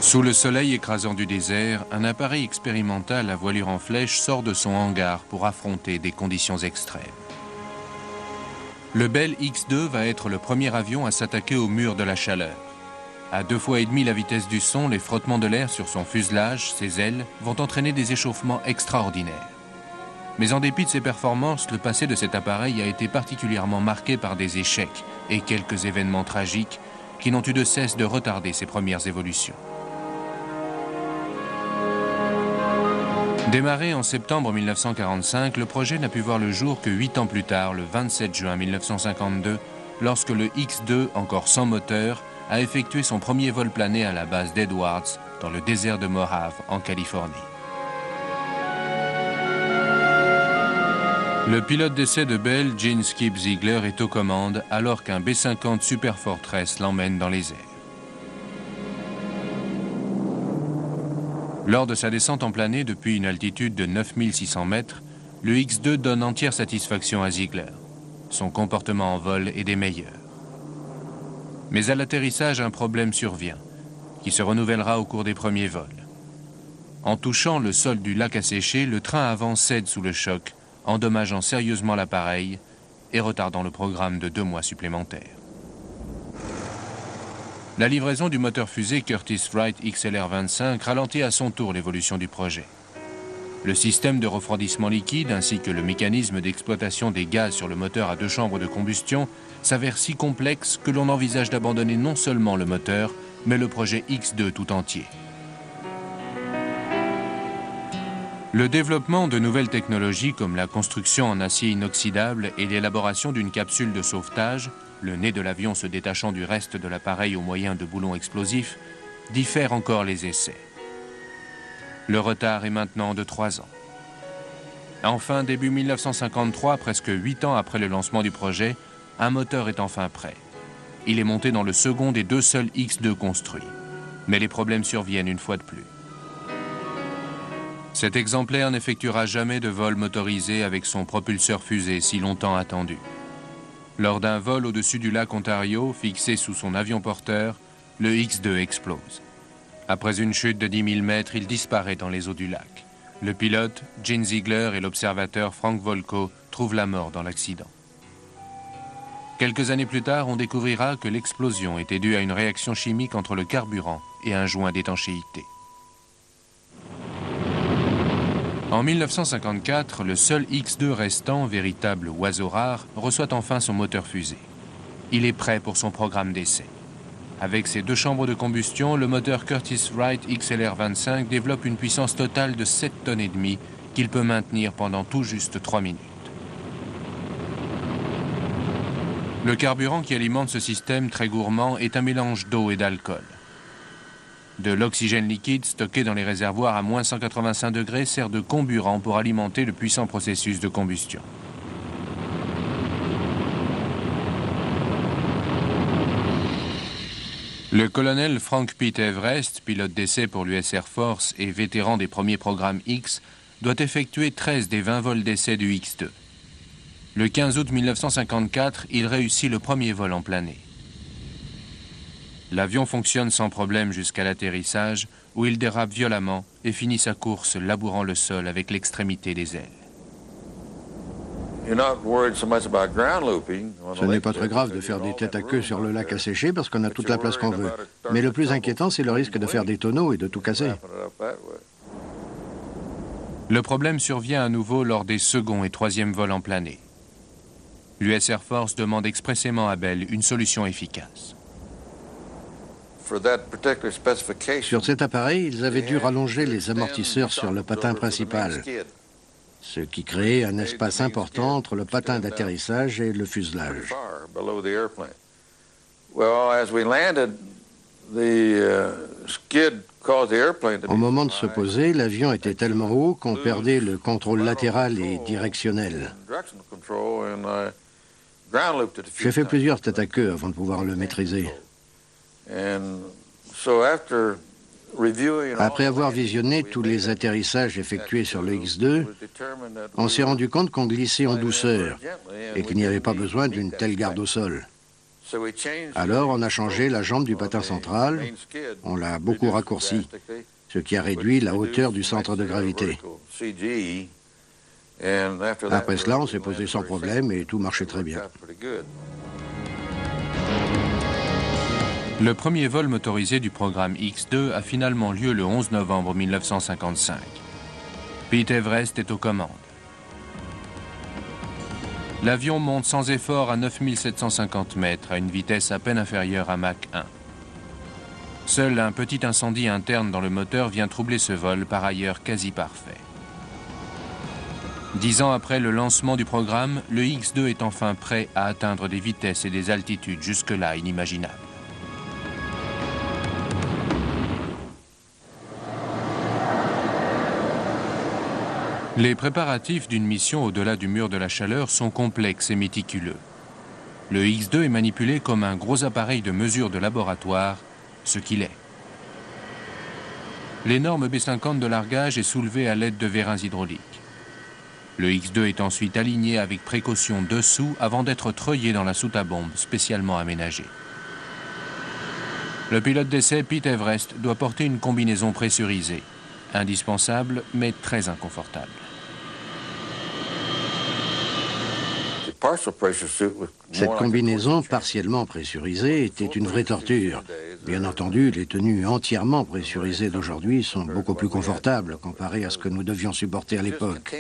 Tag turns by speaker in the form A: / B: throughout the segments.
A: Sous le soleil écrasant du désert, un appareil expérimental à voilure en flèche sort de son hangar pour affronter des conditions extrêmes. Le Bell X-2 va être le premier avion à s'attaquer au mur de la chaleur. À 2,5 fois la vitesse du son, les frottements de l'air sur son fuselage, ses ailes, vont entraîner des échauffements extraordinaires. Mais en dépit de ses performances, le passé de cet appareil a été particulièrement marqué par des échecs et quelques événements tragiques qui n'ont eu de cesse de retarder ses premières évolutions. Démarré en septembre 1945, le projet n'a pu voir le jour que 8 ans plus tard, le 27 juin 1952, lorsque le X-2, encore sans moteur, a effectué son premier vol plané à la base d'Edwards, dans le désert de Mojave, en Californie. Le pilote d'essai de Bell, Gene Skip Ziegler, est aux commandes alors qu'un B-50 Super Fortress l'emmène dans les airs. Lors de sa descente en planée depuis une altitude de 9600 mètres, le X-2 donne entière satisfaction à Ziegler. Son comportement en vol est des meilleurs. Mais à l'atterrissage, un problème survient, qui se renouvellera au cours des premiers vols. En touchant le sol du lac asséché, le train avant cède sous le choc, endommageant sérieusement l'appareil et retardant le programme de 2 mois supplémentaires. La livraison du moteur fusée Curtiss-Wright XLR-25 ralentit à son tour l'évolution du projet. Le système de refroidissement liquide ainsi que le mécanisme d'exploitation des gaz sur le moteur à 2 chambres de combustion s'avèrent si complexes que l'on envisage d'abandonner non seulement le moteur, mais le projet X-2 tout entier. Le développement de nouvelles technologies comme la construction en acier inoxydable et l'élaboration d'une capsule de sauvetage, le nez de l'avion se détachant du reste de l'appareil au moyen de boulons explosifs, diffèrent encore les essais. Le retard est maintenant de 3 ans. Enfin, début 1953, presque 8 ans après le lancement du projet, un moteur est enfin prêt. Il est monté dans le second des 2 seuls X-2 construits. Mais les problèmes surviennent une fois de plus. Cet exemplaire n'effectuera jamais de vol motorisé avec son propulseur fusée si longtemps attendu. Lors d'un vol au-dessus du lac Ontario, fixé sous son avion porteur, le X-2 explose. Après une chute de 10 000 mètres, il disparaît dans les eaux du lac. Le pilote, Gene Ziegler, et l'observateur Frank Volko trouvent la mort dans l'accident. Quelques années plus tard, on découvrira que l'explosion était due à une réaction chimique entre le carburant et un joint d'étanchéité. En 1954, le seul X-2 restant, véritable oiseau rare, reçoit enfin son moteur fusée. Il est prêt pour son programme d'essai. Avec ses 2 chambres de combustion, le moteur Curtiss-Wright XLR-25 développe une puissance totale de 7,5 tonnes qu'il peut maintenir pendant tout juste 3 minutes. Le carburant qui alimente ce système très gourmand est un mélange d'eau et d'alcool. De l'oxygène liquide stocké dans les réservoirs à moins 185 degrés sert de comburant pour alimenter le puissant processus de combustion. Le colonel Frank Pete Everest, pilote d'essai pour l'US Air Force et vétéran des premiers programmes X, doit effectuer 13 des 20 vols d'essai du X-2. Le 15 août 1954, il réussit le premier vol en planée. L'avion fonctionne sans problème jusqu'à l'atterrissage, où il dérape violemment et finit sa course labourant le sol avec l'extrémité des ailes.
B: Ce n'est pas très grave de faire des têtes à queue sur le lac asséché parce qu'on a toute la place qu'on veut. Mais le plus inquiétant, c'est le risque de faire des tonneaux et de tout casser.
A: Le problème survient à nouveau lors des second et troisième vols en planée. L'US Air Force demande expressément à Bell une solution efficace.
B: Sur cet appareil, ils avaient dû rallonger les amortisseurs sur le patin principal, ce qui créait un espace important entre le patin d'atterrissage et le fuselage. Au moment de se poser, l'avion était tellement haut qu'on perdait le contrôle latéral et directionnel. J'ai fait plusieurs têtes à queue avant de pouvoir le maîtriser. Après avoir visionné tous les atterrissages effectués sur le X-2, on s'est rendu compte qu'on glissait en douceur et qu'il n'y avait pas besoin d'une telle garde au sol. Alors on a changé la jambe du patin central, on l'a beaucoup raccourci, ce qui a réduit la hauteur du centre de gravité. Après cela, on s'est posé sans problème et tout marchait très bien.
A: Le premier vol motorisé du programme X2 a finalement lieu le 11 novembre 1955. Pete Everest est aux commandes. L'avion monte sans effort à 9750 mètres, à une vitesse à peine inférieure à Mach 1. Seul un petit incendie interne dans le moteur vient troubler ce vol, par ailleurs quasi parfait. 10 ans après le lancement du programme, le X2 est enfin prêt à atteindre des vitesses et des altitudes jusque-là inimaginables. Les préparatifs d'une mission au-delà du mur de la chaleur sont complexes et méticuleux. Le X2 est manipulé comme un gros appareil de mesure de laboratoire, ce qu'il est. L'énorme B-50 de largage est soulevé à l'aide de vérins hydrauliques. Le X2 est ensuite aligné avec précaution dessous avant d'être treuillé dans la soute à bombe spécialement aménagée. Le pilote d'essai Pete Everest doit porter une combinaison pressurisée, indispensable mais très inconfortable.
B: Cette combinaison partiellement pressurisée était une vraie torture. Bien entendu, les tenues entièrement pressurisées d'aujourd'hui sont beaucoup plus confortables comparées à ce que nous devions supporter à l'époque.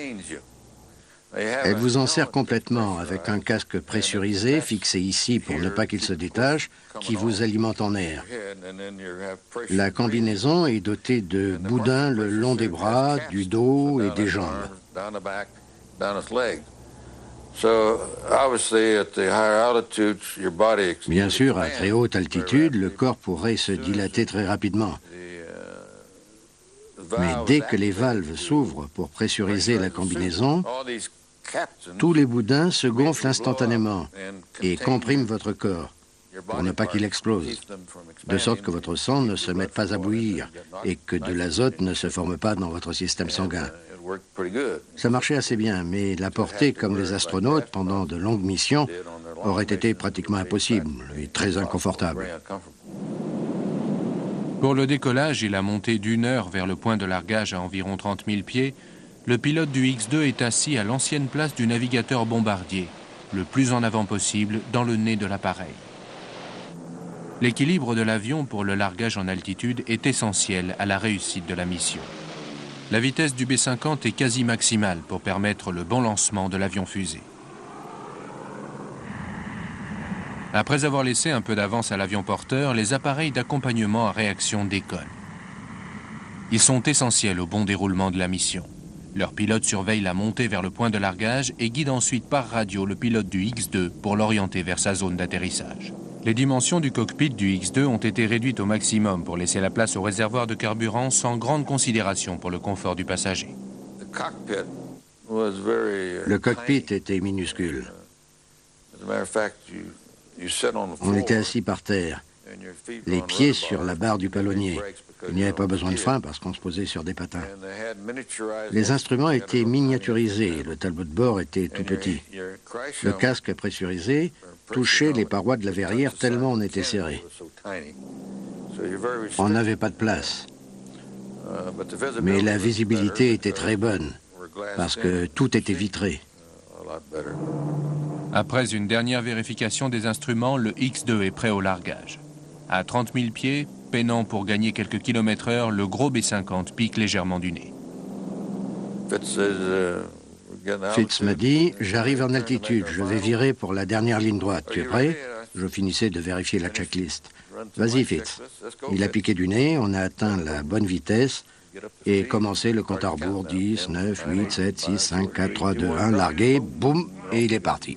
B: Elle vous enserre complètement avec un casque pressurisé fixé ici pour ne pas qu'il se détache, qui vous alimente en air. La combinaison est dotée de boudins le long des bras, du dos et des jambes. Bien sûr, à très haute altitude, le corps pourrait se dilater très rapidement. Mais dès que les valves s'ouvrent pour pressuriser la combinaison, tous les boudins se gonflent instantanément et compriment votre corps pour ne pas qu'il explose, de sorte que votre sang ne se mette pas à bouillir et que de l'azote ne se forme pas dans votre système sanguin. Ça marchait assez bien, mais la porter comme les astronautes pendant de longues missions aurait été pratiquement impossible et très inconfortable.
A: Pour le décollage et la montée d'1 heure vers le point de largage à environ 30 000 pieds, le pilote du X2 est assis à l'ancienne place du navigateur bombardier, le plus en avant possible dans le nez de l'appareil. L'équilibre de l'avion pour le largage en altitude est essentiel à la réussite de la mission. La vitesse du B-50 est quasi maximale pour permettre le bon lancement de l'avion-fusée. Après avoir laissé un peu d'avance à l'avion porteur, les appareils d'accompagnement à réaction décollent. Ils sont essentiels au bon déroulement de la mission. Leur pilote surveille la montée vers le point de largage et guide ensuite par radio le pilote du X2 pour l'orienter vers sa zone d'atterrissage. Les dimensions du cockpit du X2 ont été réduites au maximum pour laisser la place au réservoir de carburant sans grande considération pour le confort du passager.
B: Le cockpit était minuscule. On était assis par terre, les pieds sur la barre du palonnier. Il n'y avait pas besoin de frein parce qu'on se posait sur des patins. Les instruments étaient miniaturisés, le tableau de bord était tout petit. Le casque pressurisé touchait les parois de la verrière tellement on était serré. On n'avait pas de place. Mais la visibilité était très bonne parce que tout était vitré.
A: Après une dernière vérification des instruments, le X2 est prêt au largage. À 30 000 pieds, peinant pour gagner quelques kilomètres/heure, le gros B-50 pique légèrement du nez.
B: Fitz m'a dit, j'arrive en altitude, je vais virer pour la dernière ligne droite. Tu es prêt? Je finissais de vérifier la checklist. Vas-y Fitz. Il a piqué du nez, on a atteint la bonne vitesse et commencé le compte à rebours. 10, 9, 8, 7, 6, 5, 4, 3, 2, 1, largué, boum, et il est parti.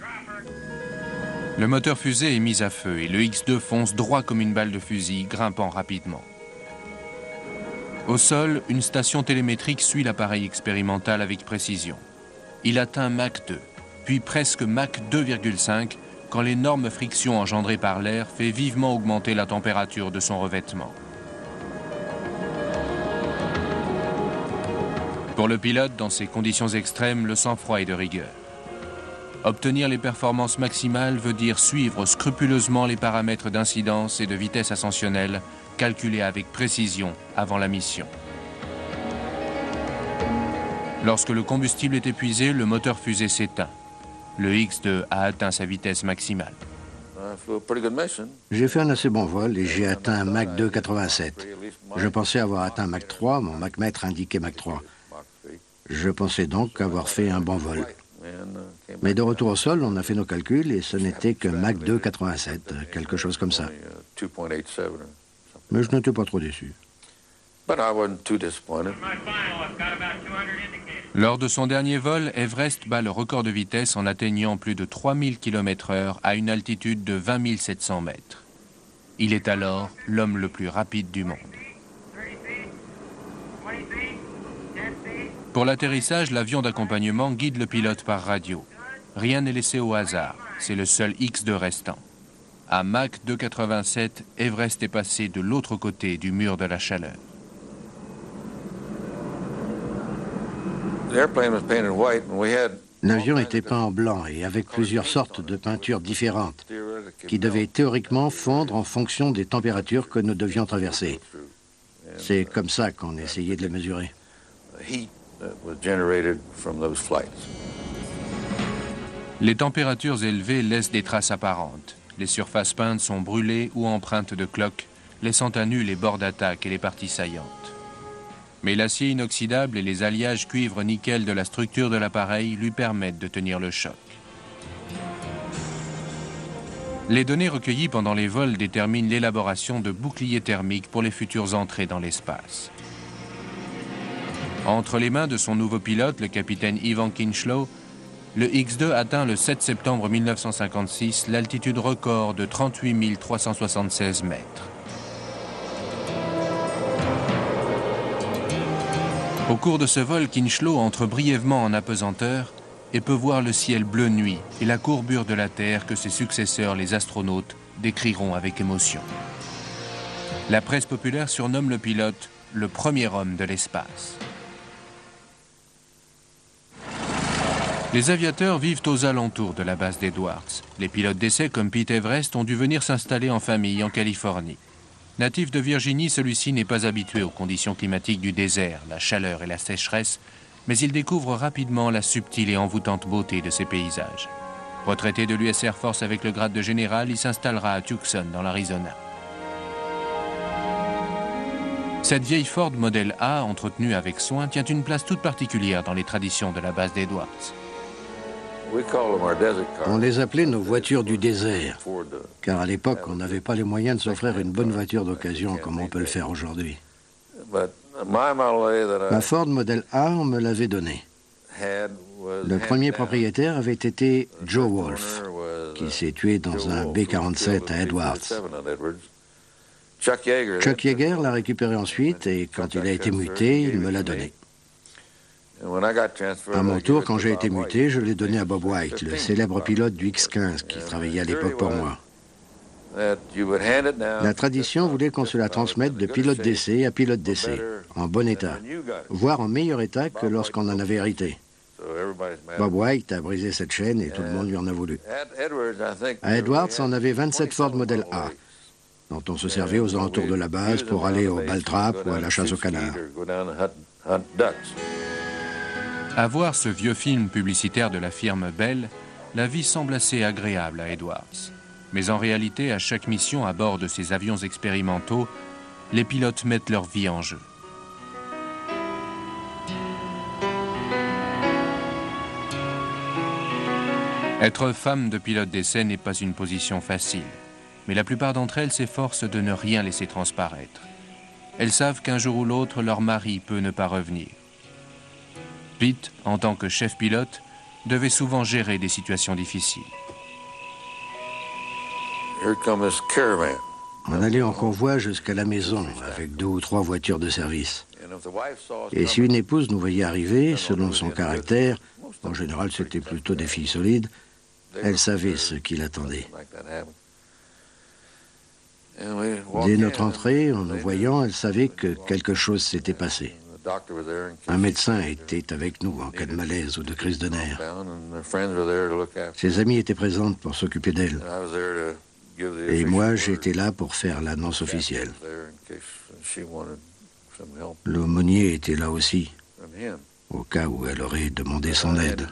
A: Le moteur fusée est mis à feu et le X2 fonce droit comme une balle de fusil, grimpant rapidement. Au sol, une station télémétrique suit l'appareil expérimental avec précision. Il atteint Mach 2, puis presque Mach 2,5 quand l'énorme friction engendrée par l'air fait vivement augmenter la température de son revêtement. Pour le pilote, dans ces conditions extrêmes, le sang-froid est de rigueur. Obtenir les performances maximales veut dire suivre scrupuleusement les paramètres d'incidence et de vitesse ascensionnelle calculés avec précision avant la mission. Lorsque le combustible est épuisé, le moteur fusée s'éteint. Le X-2 a atteint sa vitesse maximale.
B: J'ai fait un assez bon vol et j'ai atteint Mach 2,87. Je pensais avoir atteint Mach 3, mon Mach-mètre indiquait Mach 3. Je pensais donc avoir fait un bon vol. Mais de retour au sol, on a fait nos calculs et ce n'était que Mach 2,87, quelque chose comme ça. Mais je n'étais pas trop déçu.
A: Lors de son dernier vol, Everest bat le record de vitesse en atteignant plus de 3000 km/h à une altitude de 20 700 mètres. Il est alors l'homme le plus rapide du monde. Pour l'atterrissage, l'avion d'accompagnement guide le pilote par radio. Rien n'est laissé au hasard, c'est le seul X-2 restant. À Mach 2,87, Everest est passé de l'autre côté du mur de la chaleur.
B: L'avion était peint en blanc et avec plusieurs sortes de peintures différentes qui devaient théoriquement fondre en fonction des températures que nous devions traverser. C'est comme ça qu'on essayait de les mesurer.
A: Les températures élevées laissent des traces apparentes. Les surfaces peintes sont brûlées ou empreintes de cloques, laissant à nu les bords d'attaque et les parties saillantes. Mais l'acier inoxydable et les alliages cuivre-nickel de la structure de l'appareil lui permettent de tenir le choc. Les données recueillies pendant les vols déterminent l'élaboration de boucliers thermiques pour les futures entrées dans l'espace. Entre les mains de son nouveau pilote, le capitaine Ivan Kinchlow, le X-2 atteint le 7 septembre 1956 l'altitude record de 38 376 mètres. Au cours de ce vol, Kinchlow entre brièvement en apesanteur et peut voir le ciel bleu nuit et la courbure de la Terre que ses successeurs, les astronautes, décriront avec émotion. La presse populaire surnomme le pilote le premier homme de l'espace. Les aviateurs vivent aux alentours de la base d'Edwards. Les pilotes d'essai comme Pete Everest ont dû venir s'installer en famille en Californie. Natif de Virginie, celui-ci n'est pas habitué aux conditions climatiques du désert, la chaleur et la sécheresse, mais il découvre rapidement la subtile et envoûtante beauté de ces paysages. Retraité de l'US Air Force avec le grade de général, il s'installera à Tucson, dans l'Arizona. Cette vieille Ford Model A, entretenue avec soin, tient une place toute particulière dans les traditions de la base d'Edwards.
B: On les appelait nos voitures du désert, car à l'époque, on n'avait pas les moyens de s'offrir une bonne voiture d'occasion comme on peut le faire aujourd'hui. Ma Ford Model A, on me l'avait donnée. Le premier propriétaire avait été Joe Wolf, qui s'est tué dans un B-47 à Edwards. Chuck Yeager l'a récupéré ensuite et quand il a été muté, il me l'a donnée. À mon tour, quand j'ai été muté, je l'ai donné à Bob White, le célèbre pilote du X-15 qui travaillait à l'époque pour moi. La tradition voulait qu'on se la transmette de pilote d'essai à pilote d'essai, en bon état, voire en meilleur état que lorsqu'on en avait hérité. Bob White a brisé cette chaîne et tout le monde lui en a voulu. À Edwards, on avait 27 Ford Model A, dont on se servait aux alentours de la base pour aller au ball-trap ou à la chasse aux canards.
A: À voir ce vieux film publicitaire de la firme Bell, la vie semble assez agréable à Edwards. Mais en réalité, à chaque mission à bord de ces avions expérimentaux, les pilotes mettent leur vie en jeu. Être femme de pilote d'essai n'est pas une position facile, mais la plupart d'entre elles s'efforcent de ne rien laisser transparaître. Elles savent qu'un jour ou l'autre, leur mari peut ne pas revenir. Pete, en tant que chef pilote, devait souvent gérer des situations difficiles.
B: On allait en convoi jusqu'à la maison avec 2 ou 3 voitures de service. Et si une épouse nous voyait arriver, selon son caractère, en général c'était plutôt des filles solides, elle savait ce qui l'attendait. Dès notre entrée, en nous voyant, elle savait que quelque chose s'était passé. Un médecin était avec nous en cas de malaise ou de crise de nerfs. Ses amies étaient présentes pour s'occuper d'elle. Et moi, j'étais là pour faire l'annonce officielle. L'aumônier était là aussi, au cas où elle aurait demandé son aide.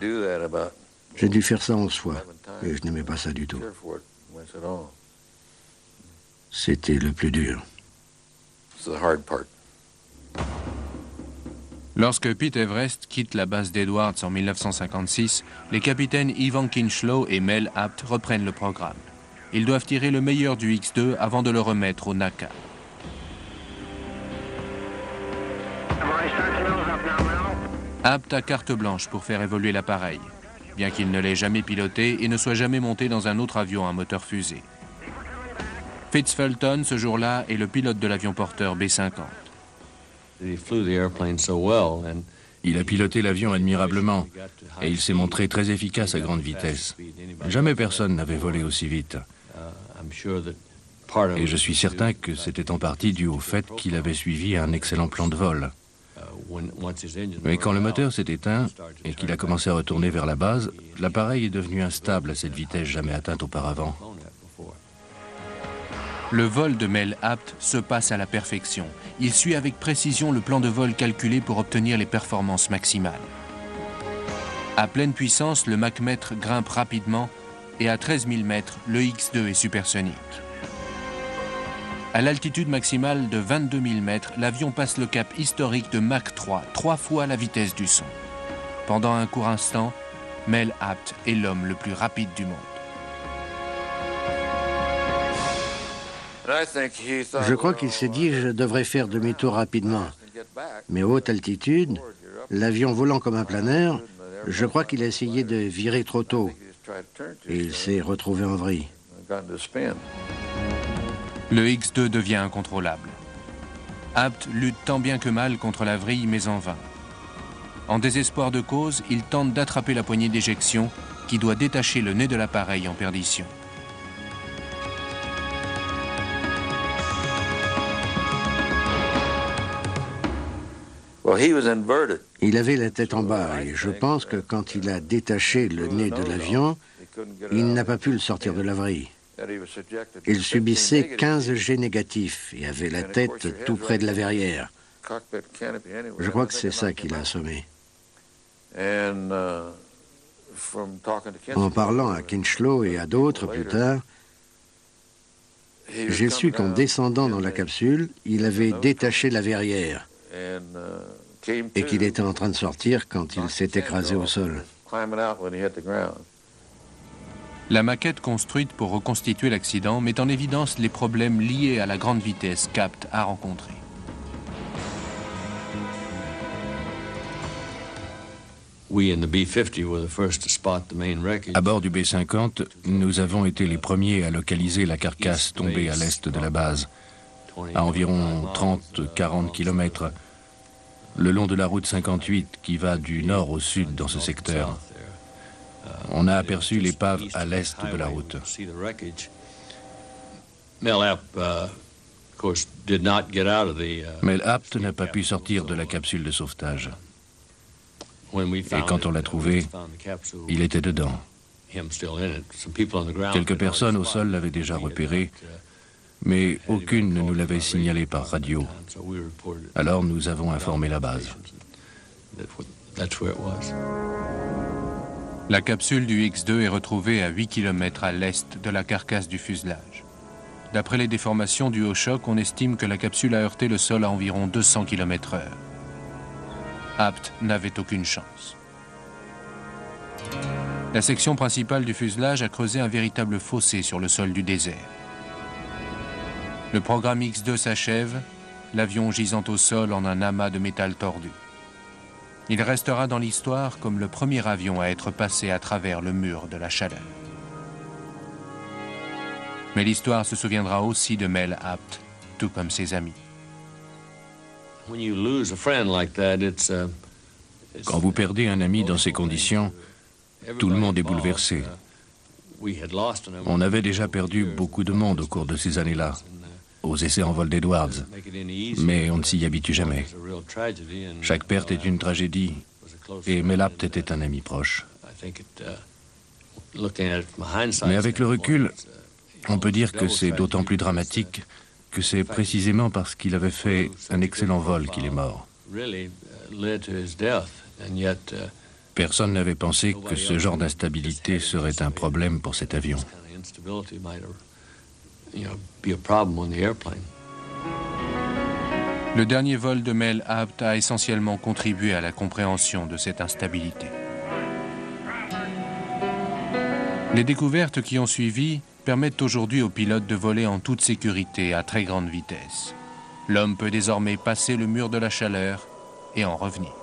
B: J'ai dû faire ça 11 fois, et je n'aimais pas ça du tout. C'était le plus dur.
A: Lorsque Pete Everest quitte la base d'Edwards en 1956, les capitaines Ivan Kinchlow et Mel Abt reprennent le programme. Ils doivent tirer le meilleur du X-2 avant de le remettre au NACA. Abt a carte blanche pour faire évoluer l'appareil, bien qu'il ne l'ait jamais piloté et ne soit jamais monté dans un autre avion à moteur fusée. Fitz Fulton, ce jour-là, est le pilote de l'avion porteur B-50.
C: Il a piloté l'avion admirablement et il s'est montré très efficace à grande vitesse. Jamais personne n'avait volé aussi vite. Et je suis certain que c'était en partie dû au fait qu'il avait suivi un excellent plan de vol. Mais quand le moteur s'est éteint et qu'il a commencé à retourner vers la base, l'appareil est devenu instable à cette vitesse jamais atteinte auparavant.
A: Le vol de Mel Abt se passe à la perfection. Il suit avec précision le plan de vol calculé pour obtenir les performances maximales. À pleine puissance, le machmètre grimpe rapidement et à 13 000 mètres, le X-2 est supersonique. À l'altitude maximale de 22 000 mètres, l'avion passe le cap historique de Mach 3, 3 fois la vitesse du son. Pendant un court instant, Mel Abt est l'homme le plus rapide du monde.
B: Je crois qu'il s'est dit « je devrais faire demi-tour rapidement ». Mais à haute altitude, l'avion volant comme un planeur, je crois qu'il a essayé de virer trop tôt. Et il s'est retrouvé en vrille.
A: Le X-2 devient incontrôlable. Abt lutte tant bien que mal contre la vrille, mais en vain. En désespoir de cause, il tente d'attraper la poignée d'éjection qui doit détacher le nez de l'appareil en perdition.
B: Il avait la tête en bas et je pense que quand il a détaché le nez de l'avion, il n'a pas pu le sortir de la vrille. Il subissait 15 jets négatifs et avait la tête tout près de la verrière. Je crois que c'est ça qui l'a assommé. En parlant à Kinchlow et à d'autres plus tard, j'ai su qu'en descendant dans la capsule, il avait détaché la verrière et qu'il était en train de sortir quand il s'est écrasé au sol.
A: La maquette construite pour reconstituer l'accident met en évidence les problèmes liés à la grande vitesse qu'Abt a rencontrée.
C: À bord du B-50, nous avons été les premiers à localiser la carcasse tombée à l'est de la base, à environ 30-40 km, le long de la route 58 qui va du nord au sud dans ce secteur. On a aperçu l'épave à l'est de la route. Mel Abt n'a pas pu sortir de la capsule de sauvetage. Et quand on l'a trouvé, il était dedans. Quelques personnes au sol l'avaient déjà repéré, mais aucune ne nous l'avait signalé par radio. Alors nous avons informé la base.
A: La capsule du X-2 est retrouvée à 8 km à l'est de la carcasse du fuselage. D'après les déformations dues au choc, on estime que la capsule a heurté le sol à environ 200 km/h. Abt n'avait aucune chance. La section principale du fuselage a creusé un véritable fossé sur le sol du désert. Le programme X-2 s'achève, l'avion gisant au sol en un amas de métal tordu. Il restera dans l'histoire comme le premier avion à être passé à travers le mur de la chaleur. Mais l'histoire se souviendra aussi de Mel Abt, tout comme ses amis.
C: Quand vous perdez un ami dans ces conditions, tout le monde est bouleversé. On avait déjà perdu beaucoup de monde au cours de ces années-là. aux essais en vol d'Edwards, mais on ne s'y habitue jamais. Chaque perte est une tragédie, et Melapt était un ami proche. Mais avec le recul, on peut dire que c'est d'autant plus dramatique que c'est précisément parce qu'il avait fait un excellent vol qu'il est mort. Personne n'avait pensé que ce genre d'instabilité serait un problème pour cet avion.
A: Le dernier vol de Mel Abt a essentiellement contribué à la compréhension de cette instabilité. Les découvertes qui ont suivi permettent aujourd'hui aux pilotes de voler en toute sécurité à très grande vitesse. L'homme peut désormais passer le mur de la chaleur et en revenir.